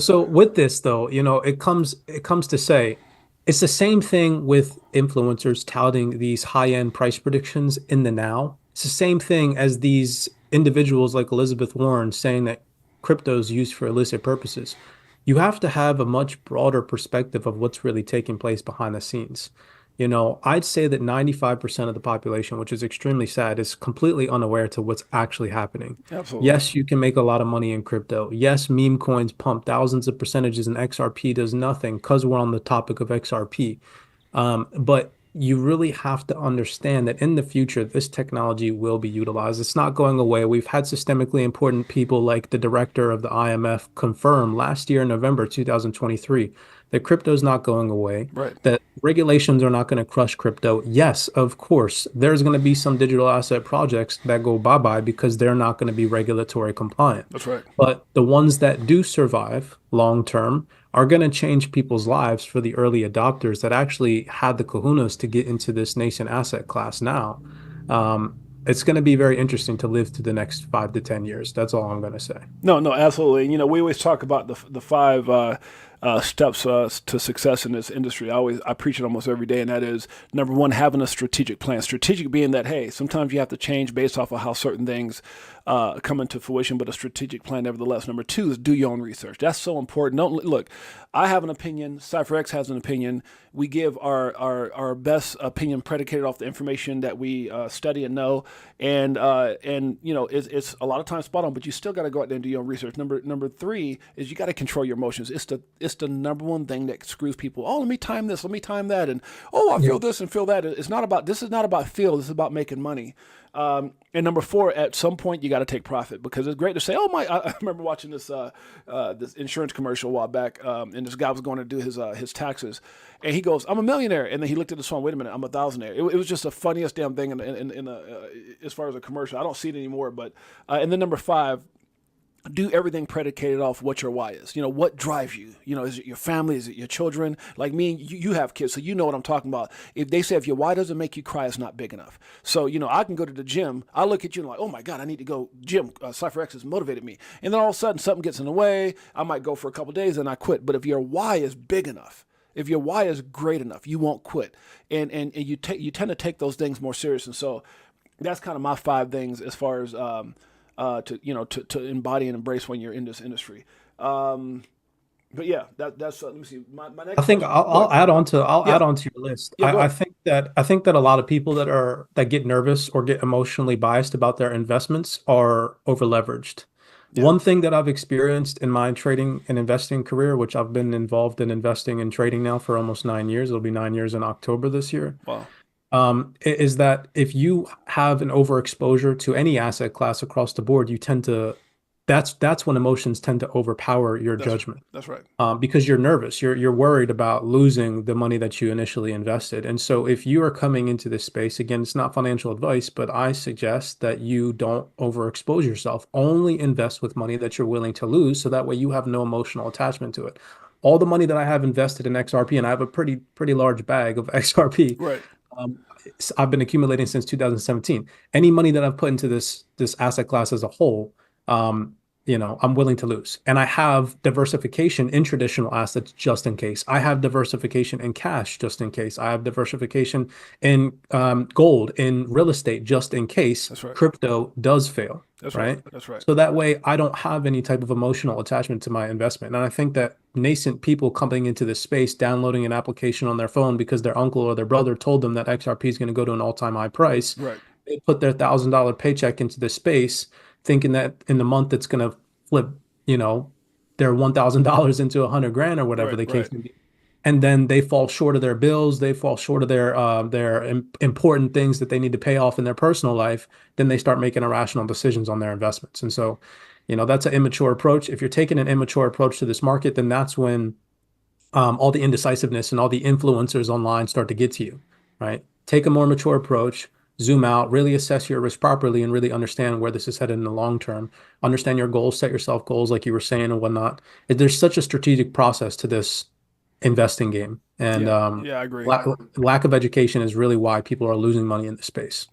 So with this though, it comes to say it's the same thing with influencers touting these high-end price predictions in the now. It's the same thing as these individuals like Elizabeth Warren saying that crypto is used for illicit purposes. You have to have a much broader perspective of what's really taking place behind the scenes. I'd say that 95% of the population, which is extremely sad, is completely unaware to what's actually happening. Absolutely. Yes, you can make a lot of money in crypto. Yes, meme coins pump thousands of percentages and XRP does nothing because we're on the topic of XRP. But you really have to understand that in the future, this technology will be utilized. It's not going away. We've had systemically important people like the director of the IMF confirm last year in November 2023 that crypto is not going away, Right. that regulations are not going to crush crypto. Yes, of course, there's going to be some digital asset projects that go bye-bye because they're not going to be regulatory compliant. That's right. But the ones that do survive long term are going to change people's lives for the early adopters that actually had the kahunas to get into this nascent asset class now. It's going to be very interesting to live through the next 5 to 10 years. That's all I'm going to say. No, no, absolutely. And, we always talk about the five steps to success in this industry. I preach it almost every day, and that is number one, having a strategic plan. Strategic being that, hey, sometimes you have to change based off of how certain things come into fruition, but a strategic plan nevertheless. Number two is do your own research. That's so important. Don't look. I have an opinion. CyprX has an opinion. We give our best opinion predicated off the information that we study and know, and it's a lot of times spot on, but you still got to go out there and do your own research. Number three is you got to control your emotions. It's the number one thing that screws people. Oh, let me time this, let me time that, and oh, I feel Yep. this and feel that. It's not about this is not about feel. This is about making money. And number four, at some point you got to take profit because it's great to say, "Oh my!" I remember watching this insurance commercial a while back, and this guy was going to do his taxes, and he goes, "I'm a millionaire," and then he looked at his phone. Wait a minute, I'm a thousandaire. It was just the funniest damn thing as far as a commercial. I don't see it anymore, but and then number five, do everything predicated off what your why is. What drives you? Is it your family? Is it your children? Like me, you have kids, so you know what I'm talking about. If they say if your why doesn't make you cry, it's not big enough. So, I can go to the gym. I look at you and like, oh my God, I need to go gym. CyprX has motivated me. And then all of a sudden something gets in the way. I might go for a couple of days and I quit. But if your why is big enough, if your why is great enough, you won't quit. And you tend to take those things more serious. And so that's kind of my five things as far as to embody and embrace when you're in this industry. But yeah, that's let me see. My I next think question. I'll, Go I'll ahead. add on to I'll Yeah, add on to your list. yeah. Go I ahead. think that a lot of people that get nervous or get emotionally biased about their investments are over leveraged. Yeah. One thing that I've experienced in my trading and investing career, which I've been involved in investing and trading now for almost 9 years, it'll be 9 years in October this year, Wow. is that if you have an overexposure to any asset class across the board, that's when emotions tend to overpower your That's judgment, that's right. because you're nervous. You're worried about losing the money that you initially invested. And so if you are coming into this space, again, it's not financial advice, but I suggest that you don't overexpose yourself. Only invest with money that you're willing to lose, so that way you have no emotional attachment to it. All the money that I have invested in XRP, and I have a pretty large bag of XRP, Right. um, I've been accumulating since 2017. Any money that I've put into this asset class as a whole, I'm willing to lose. And I have diversification in traditional assets just in case. I have diversification in cash just in case. I have diversification in gold, in real estate just in case That's right. crypto does fail, That's right. right? That's right. So that way I don't have any type of emotional attachment to my investment. And I think that nascent people coming into this space, downloading an application on their phone because their uncle or their brother told them that XRP is going to go to an all-time high price, Right. they put their $1,000 paycheck into this space, thinking that in the month it's going to flip, you know, their $1,000 into 100 grand or whatever Right. the Right. case may be. And then they fall short of their bills, they fall short of their important things that they need to pay off in their personal life. Then they start making irrational decisions on their investments. And so, that's an immature approach. If you're taking an immature approach to this market, then that's when all the indecisiveness and all the influencers online start to get to you, right? Take a more mature approach, zoom out, really assess your risk properly, and really understand where this is headed in the long term. Understand your goals, set yourself goals, like you were saying, and whatnot. There's such a strategic process to this investing game, and Yeah. Yeah. I agree. lack of education is really why people are losing money in this space.